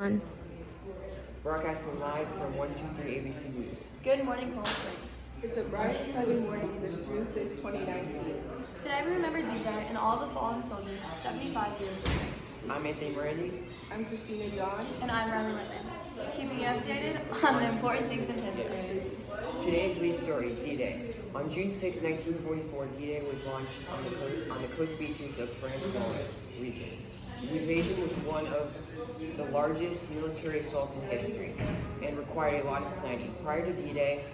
On. Broadcasting live from 123 ABC News. Good morning, Cold Springs. It's a bright, sunny morning this June 6, 2019. Today we remember D-Day and all the fallen soldiers 75 years ago. I'm Anthony Morandi. I'm Christina John. And I'm Riley Whitman, keeping you updated on the important things in history. Today's lead story, D-Day. On June 6, 1944, D-Day was launched on the coast beaches of France-Wallonia region. The invasion was one of the largest military assaults in history and required a lot of planning. Prior to D-Day,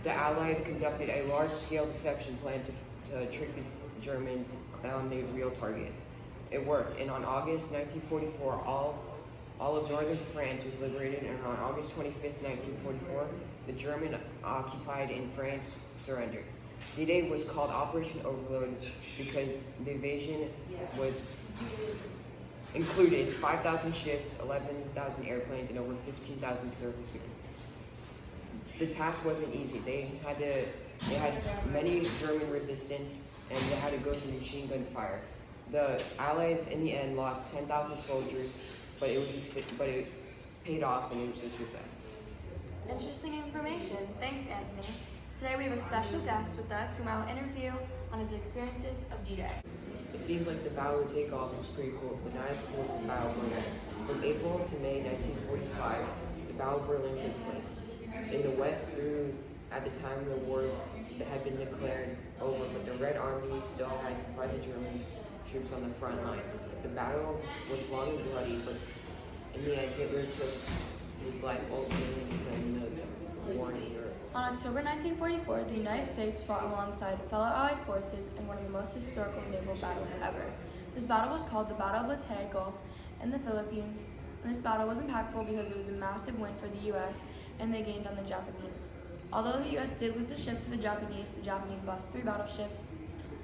the Allies conducted a large-scale deception plan to trick the Germans on the real target. It worked, and on August 1944, all of northern France was liberated, and on August 25, 1944, the German occupied in France surrendered. D-Day was called Operation Overlord because the invasion included 5,000 ships, 11,000 airplanes, and over 15,000 servicemen. The task wasn't easy. They had many German resistance, and they had to go through machine gun fire. The Allies, in the end, lost 10,000 soldiers, but it paid off, and it was a success. Interesting information. Thanks, Anthony. Today we have a special guest with us whom I will interview on his experiences of D-Day. It seems like the Battle of Takeoff was pretty cool, but not as cool as the Battle of Berlin. From April to May 1945, the Battle of Berlin took place. In the West, at the time the war had been declared over, but the Red Army still had to fight the German troops on the front line. The battle was long and bloody, but in the end, Hitler took his life, ultimately declaring the war in Europe. On October 1944, the United States fought alongside fellow Allied forces in one of the most historical naval battles ever. This battle was called the Battle of Leyte Gulf in the Philippines, and this battle was impactful because it was a massive win for the U.S., and they gained on the Japanese. Although the U.S. did lose a ship to the Japanese lost 3 battleships,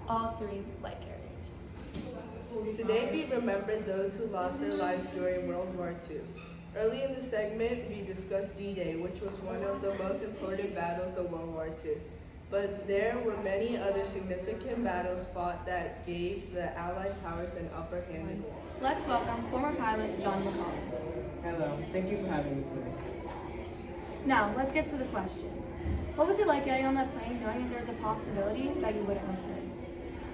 all 3 light carriers. Today we remember those who lost their lives during World War II. Early in the segment, we discussed D-Day, which was one of the most important battles of World War II. But there were many other significant battles fought that gave the Allied powers an upper hand in war. Let's welcome former pilot John McCall. Hello, thank you for having me today. Now, let's get to the questions. What was it like getting on that plane knowing that there was a possibility that you wouldn't return?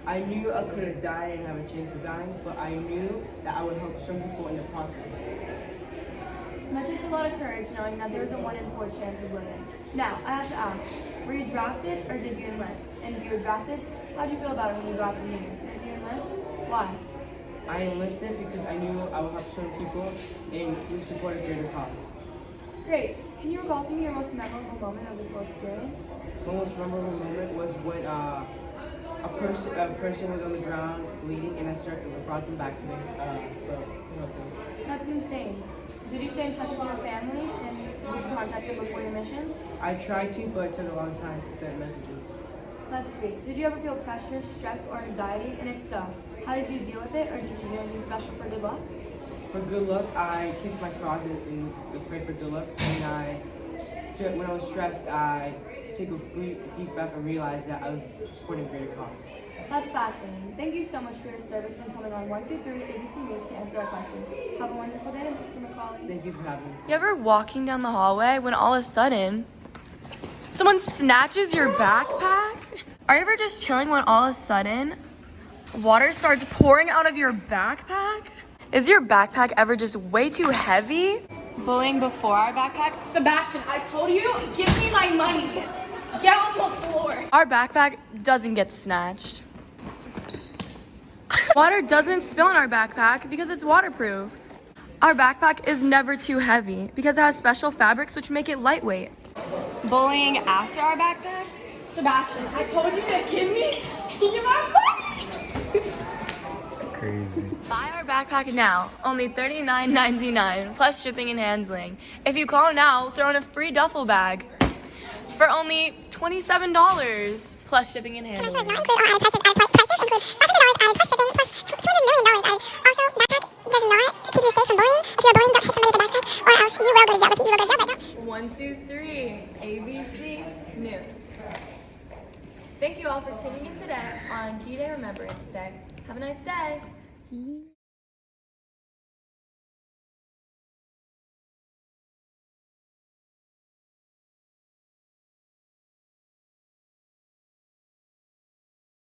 I knew I could have died and have a chance of dying, but I knew that I would help some people in the process. That takes a lot of courage knowing that there was a 1 in 4 chance of living. Now, I have to ask, were you drafted or did you enlist? And if you were drafted, how did you feel about it when you got the news? And if you enlist, why? I enlisted because I knew I would help some people and support a greater cause. Great. Can you recall to me your most memorable moment of this whole experience? My most memorable moment was when a person was on the ground bleeding, and I brought them back to help them. That's insane. Did you stay in touch with your family and did you contact them before your missions? I tried to, but it took a long time to send messages. That's sweet. Did you ever feel pressure, stress, or anxiety? And if so, how did you deal with it, or did you do anything special for good luck? For good luck, I kissed my closet and prayed for good luck. And when I was stressed, I took a deep breath and realized that I was supporting a greater cause. That's fascinating. Thank you so much for your service and coming on 123 ABC News to answer our questions. Have a wonderful day, Mr. McCauley. Thank you for having me. You ever walking down the hallway when all of a sudden someone snatches your backpack? Are you ever just chilling when all of a sudden water starts pouring out of your backpack? Is your backpack ever just way too heavy? Bullying before our backpack? Sebastian, I told you, give me my money. Get on the floor. Our backpack doesn't get snatched. Water doesn't spill in our backpack because it's waterproof. Our backpack is never too heavy because it has special fabrics which make it lightweight. Bullying after our backpack? Sebastian, I told you to give me my money. Crazy. Buy our backpack now, only $39.99 plus shipping and handling. If you call now, we'll throw in a free duffel bag for only $27 plus shipping and handling. Prices include all added prices include $500 added plus shipping plus $200 million added. Also, backpack does not keep you safe from bullying. If you're bullying, don't hit somebody with a backpack or else you will go to jail. Repeat, you will go to jail, but don't. 123 ABC News. Thank you all for tuning in today on D-Day Remembrance Day. Have a nice day.